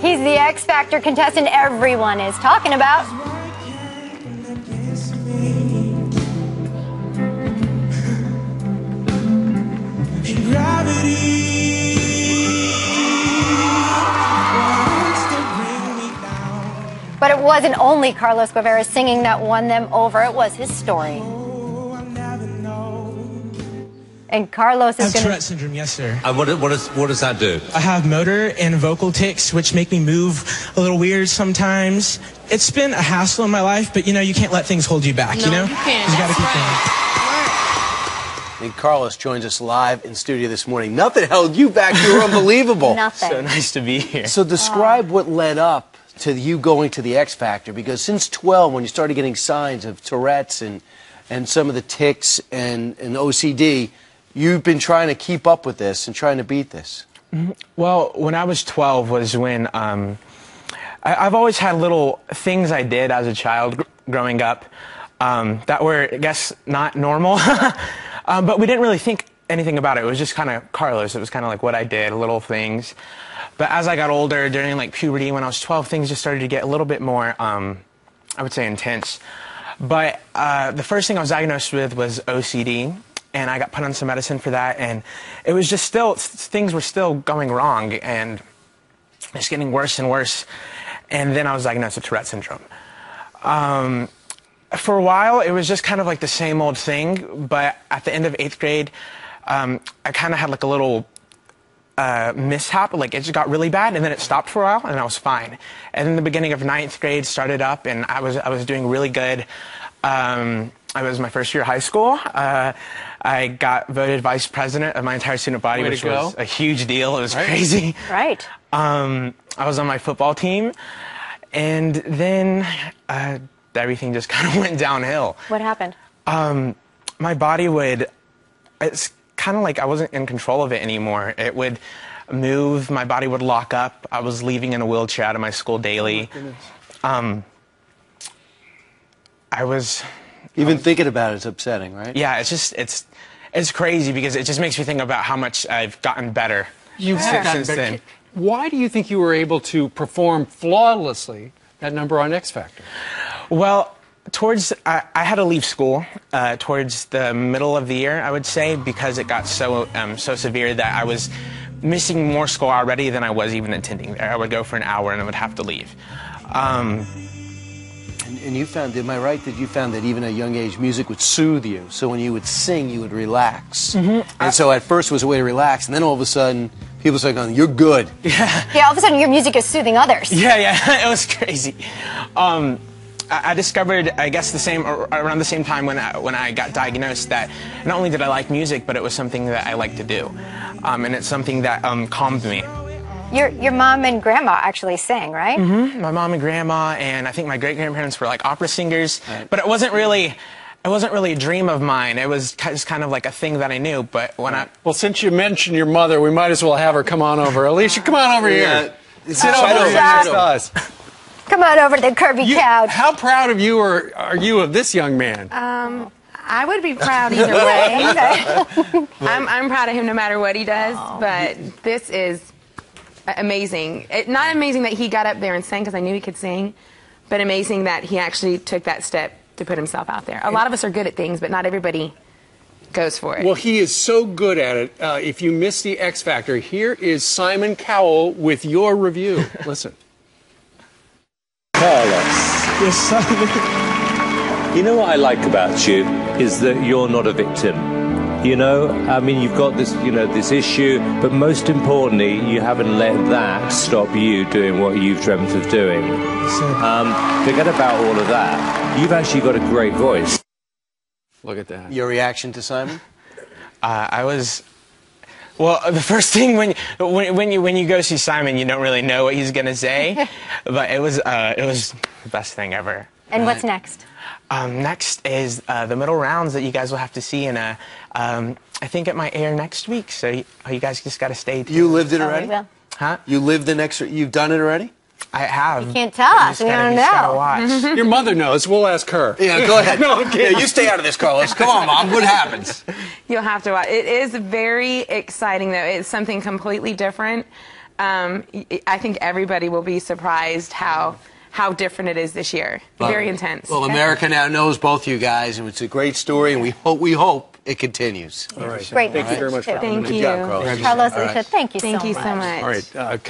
He's the X Factor contestant everyone is talking about. But it wasn't only Carlos Guevara singing that won them over, it was his story. And Carlos is going to... Tourette Syndrome, yes, sir. What does that do? I have motor and vocal tics, which make me move a little weird sometimes. It's been a hassle in my life, but, you know, you can't let things hold you back, you know? You can't. You got to keep going. And Carlos joins us live in studio this morning. Nothing held you back. You were unbelievable. Nothing. So nice to be here. So describe what led up to you going to the X Factor, because since 12, when you started getting signs of Tourette's and some of the tics and OCD, you've been trying to keep up with this and trying to beat this. Well, when I was 12 was when I've always had little things I did as a child growing up that were, I guess, not normal. But we didn't really think anything about it. It was just kind of Carlos. It was kind of like what I did, little things. But as I got older, during like puberty, when I was 12, things just started to get a little bit more, I would say, intense. But the first thing I was diagnosed with was OCD. And I got put on some medicine for that, and it was just still, things were still going wrong, and it's getting worse and worse. And then I was diagnosed with Tourette Syndrome. For a while, it was just kind of like the same old thing, but at the end of 8th grade, I kind of had like a little mishap, like it just got really bad, and then it stopped for a while, and I was fine. And then the beginning of 9th grade started up, and I was doing really good. It was my first year of high school. I got voted vice president of my entire student body, which was a huge deal. It was crazy. Right. I was on my football team, and then everything just kind of went downhill. What happened? My body it's kind of like I wasn't in control of it anymore. It would move, my body would lock up. I was leaving in a wheelchair out of my school daily. Even thinking about it is upsetting, right? Yeah, it's crazy because it just makes me think about how much I've gotten better since then. Why do you think you were able to perform flawlessly that number on X Factor? Well, I had to leave school towards the middle of the year, I would say, because it got so severe that I was missing more school already than I was even attending there. I would go for an hour and I would have to leave. And you found, am I right, that you found that even at a young age, music would soothe you? So when you would sing, you would relax. And so at first it was a way to relax, and then all of a sudden, people started going, you're good. Yeah, all of a sudden your music is soothing others. Yeah, it was crazy. I discovered, I guess, around the same time when I got diagnosed, that not only did I like music, but it was something that I liked to do. And it's something that calmed me. Your mom and grandma actually sang, right? My mom and grandma, and I think my great-grandparents were like opera singers. But it wasn't really a dream of mine. It was just kind of like a thing that I knew. But when Well, since you mentioned your mother, we might as well have her come on over. Alicia, come on over here. Sit over here next to us. Come on over to the Kirby couch. How proud of you are you of this young man? I would be proud either way. I'm proud of him no matter what he does, but this is amazing. Not amazing that he got up there and sang, because I knew he could sing, but amazing that he actually took that step to put himself out there. A lot of us are good at things, but not everybody goes for it. Well, he is so good at it. If you missed the X Factor, here is Simon Cowell with your review. Listen. Carlos. Yes, Simon. You know what I like about you is that you're not a victim. You know, I mean, you've got this, this issue, but most importantly, you haven't let that stop you doing what you've dreamt of doing. Forget about all of that. You've actually got a great voice. Look at that. Your reaction to Simon? Well, the first thing when you go see Simon, you don't really know what he's gonna say, but it was the best thing ever. And what's next? Next is the middle rounds that you guys will have to see, and I think it might air next week. So you guys just gotta stay tuned. You lived it already? Huh? You lived you've done it already? I have. You can't tell us. We don't know. Watch. Your mother knows. We'll ask her. Yeah, go ahead. No, okay. Yeah, you stay out of this, Carlos. Come on, Mom. What happens? You'll have to watch. It is very exciting, though. It's something completely different. I think everybody will be surprised how different it is this year. Very intense. Well, America now knows both you guys, and it's a great story, and we hope it continues. All right. Great. Thank you very much for coming. Thank you. Good job, Carlos. Carlos, Alicia, thank you Thank so you much. so much. All right.